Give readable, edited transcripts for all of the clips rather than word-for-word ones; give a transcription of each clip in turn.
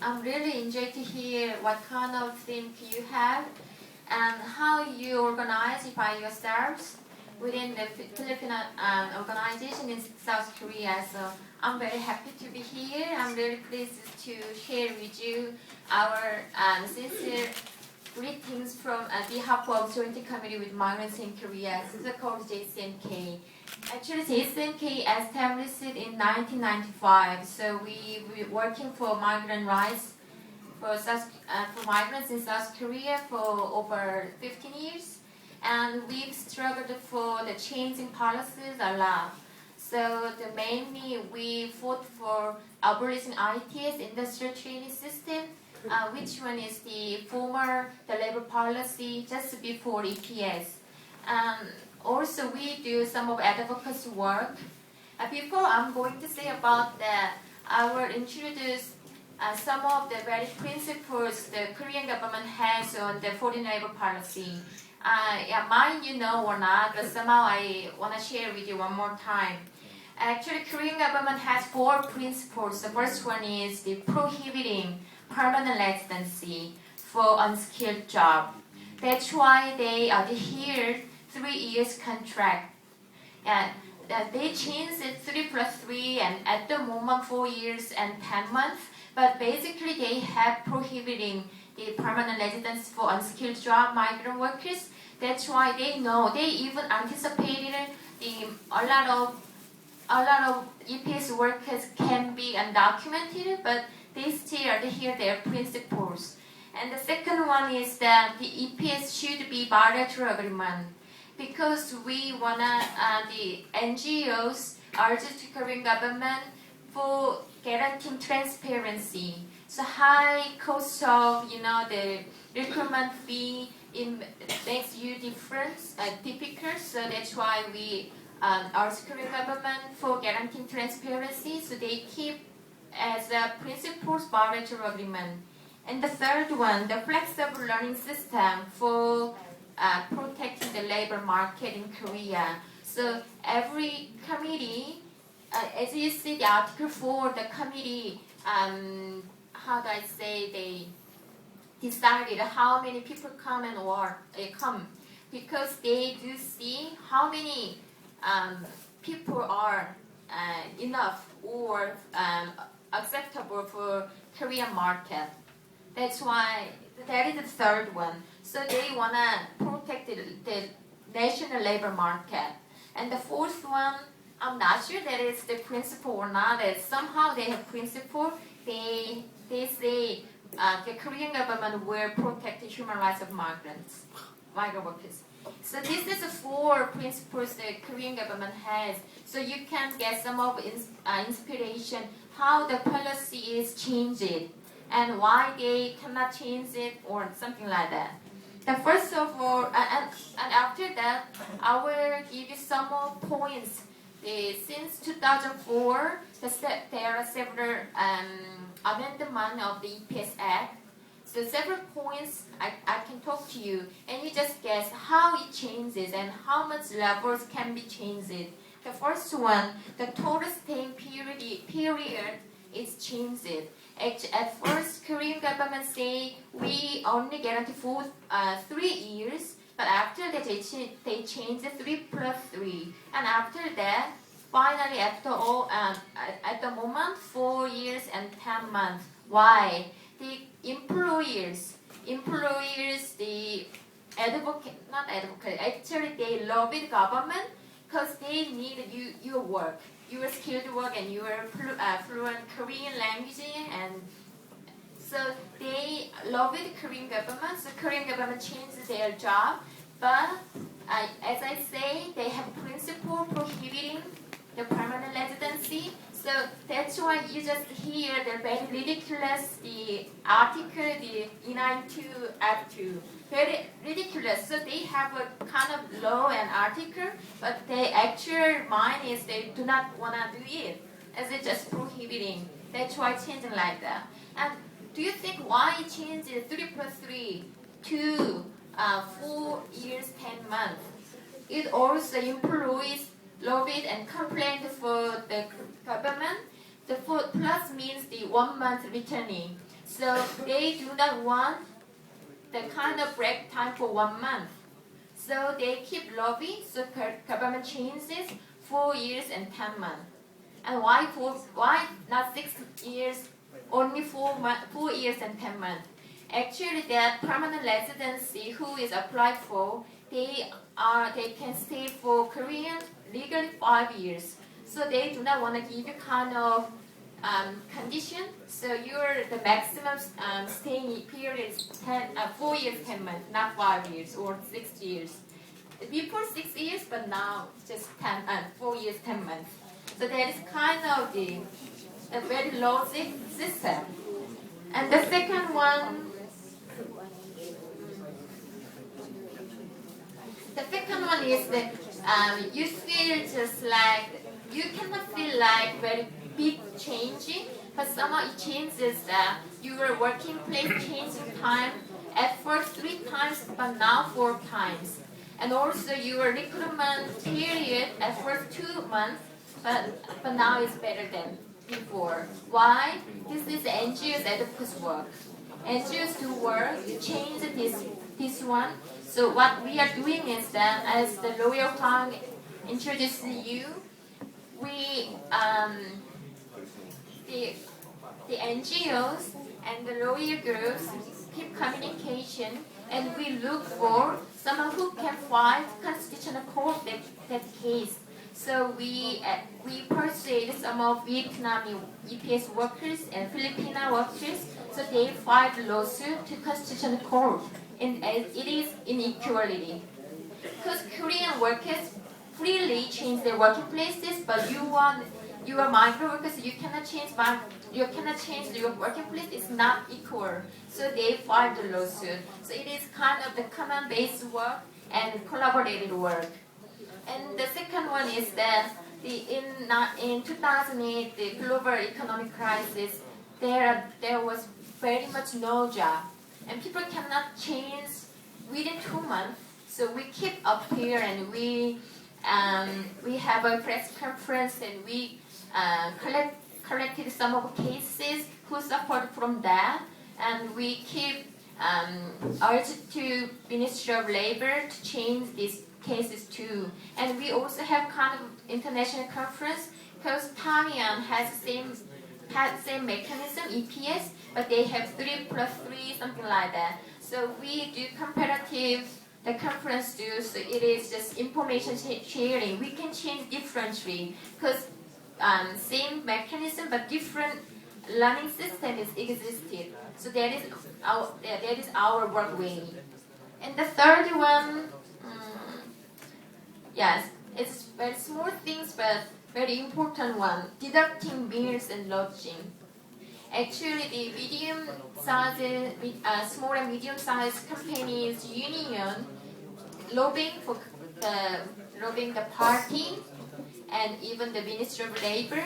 I'm really enjoyed to hear what kind of theme you have and how you organize by yourselves within the Filipino organization in South Korea. So I'm very happy to be here. I'm really pleased to share with you our sincere greetings from behalf of Joint Committee with Migrants in Korea. This is called JCMK. Actually, JCMK established in 1995. So we're working for migrant rights for migrants in South Korea for over 15 years. And we've struggled for the changing policies a lot. So mainly we fought for abolishing ITS, industrial training system, which one is the labor policy just before EPS. Also, we do some of advocacy work. Before I'm going to say about that, I will introduce some of the very principles the Korean government has on the foreign labor policy. Mine you know or not, but somehow I want to share with you one more time. Actually, Korean government has 4 principles. The first one is the prohibiting permanent residency for unskilled job. That's why they adhered 3 years contract. And they changed it 3+3 and at the moment 4 years and 10 months. But basically they have prohibiting the permanent residence for unskilled job migrant workers. That's why they know, they even anticipated a lot of EPS workers can be undocumented, but they still adhere their principles. And the second one is that the EPS should be bilateral agreement because we wanna the NGOs urge the Korean government for guaranteeing transparency. So high cost of the recruitment fee makes you difficult. So that's why we urge Korean government for guaranteeing transparency. So they keep as a principles bilateral agreement. And the third one, the flexible learning system for protecting the labor market in Korea. So every committee, as you see the article 4, the committee, they decided how many people come and come because they do see how many people are enough or acceptable for Korean market. That's why that is the third one. So they wanna protect the national labor market. And the fourth one, I'm not sure that is the principle or not. That somehow they have principle. They say the Korean government will protect the human rights of migrant workers. So this is the 4 principles the Korean government has. So you can get some of inspiration how the policy is changed and why they cannot change it or something like that. The first of all, and after that, I will give you some more points. Since 2004, there are several amendments of the EPS Act. So several points I can talk to you, and you just guess how it changes and how much levels can be changed. The first one, the total staying period is changed. At first, Korean government say we only guarantee for 3 years, but after that they changed 3+3, and after that, finally after all, at the moment 4 years and 10 months. Why? The employers, the actually they lobby the government because they need your work, your skilled work and your fluent Korean language, and so they lobby the Korean government. So Korean government changes their job, but as I say, they have principle prohibiting the permanent residency. So that's why you just hear the very ridiculous the article, the E92 Act 2. Very ridiculous. So they have a kind of law and article, but the actual mind is they do not want to do it, as it's just prohibiting. That's why it's changing like that. And do you think why it changed 3+3 to 4 years, 10 months? It also employs lobbied and complained for the government The plus means the 1 month returning. So they do not want the kind of break time for 1 month. So they keep lobbying, so government changes 4 years and 10 months. And why not 6 years, only 4 years and 10 months? Actually, that permanent residency who is applied for, they can stay for Korean legally 5 years. So they do not want to give you kind of condition. So the maximum staying period is 4 years, 10 months, not 5 years or 6 years. Before 6 years, but now just 4 years, 10 months. So that is kind of a very low system. And the second one, is that you feel just like, you cannot feel like very big changing, but somehow it changes that your working place changes time. At first 3 times, but now 4 times. And also your recruitment period at first 2 months, but now it's better than before. Why? This is NGO's advocacy work. NGOs do work to change this one. So what we are doing is that, as the lawyer Hwang introduced you, we the NGOs and the lawyer groups keep communication, and we look for someone who can fight constitutional court that case. So we persuade some of Vietnamese EPS workers and Filipino workers, so they filed lawsuit to constitutional court, and it is inequality. Because Korean workers freely change their working places, but you are migrant workers, you cannot change your working place. It's not equal. So they filed the lawsuit. So it is kind of the common-based work and collaborative work. And the second one is that in 2008, the global economic crisis, there was very much no job, and people cannot change within 2 months. So we keep up here, and we have a press conference, and we collected some of the cases who suffered from that, and we keep urged to Ministry of Labor to change these cases too. And we also have kind of international conference, because Thailand has same mechanism, EPS, but they have 3+3, something like that. So we do comparative the conference too, so it is just information sharing. We can change differently, because same mechanism but different learning system is existed. So that is our work way. And the third one, yes, it's very small things but very important one, deducting meals and lodging. Actually, the small and medium-sized companies union lobbying the party and even the Ministry of Labor.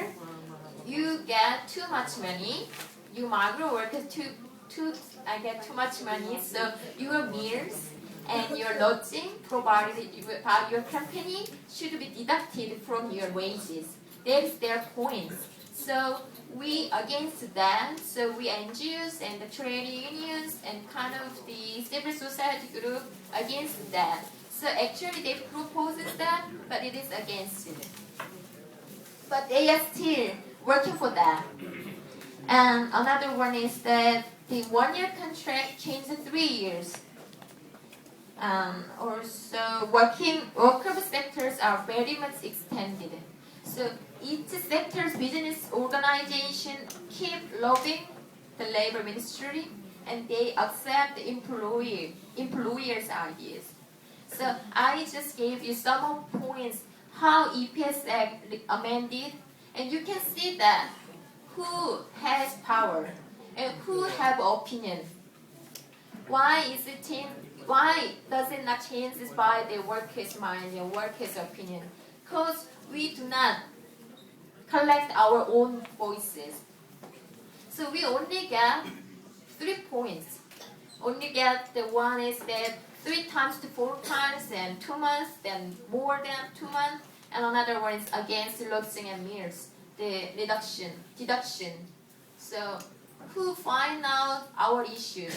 You get too much money. You migrant workers get too much money. So your meals and your lodging provided by your company should be deducted from your wages. That is their point. So we against that. So we NGOs and the trade unions and kind of the civil society group against that. So actually they propose that, but it is against it. But they are still working for that. And another one is that the 1-year contract changed to 3 years. Also, worker sectors are very much extended. So each sector's business organization keep lobbying the labor ministry, and they accept the employer's ideas. So I just gave you some of points how EPS Act amended, and you can see that who has power and who have opinion. Why does it not change this by the workers' mind and workers' opinion? Because we do not collect our own voices. So we only get 3 points. Only get the one is that 3 times to 4 times and 2 months, then more than 2 months, and another one is against lodging and meals. the deduction. So who find out our issues?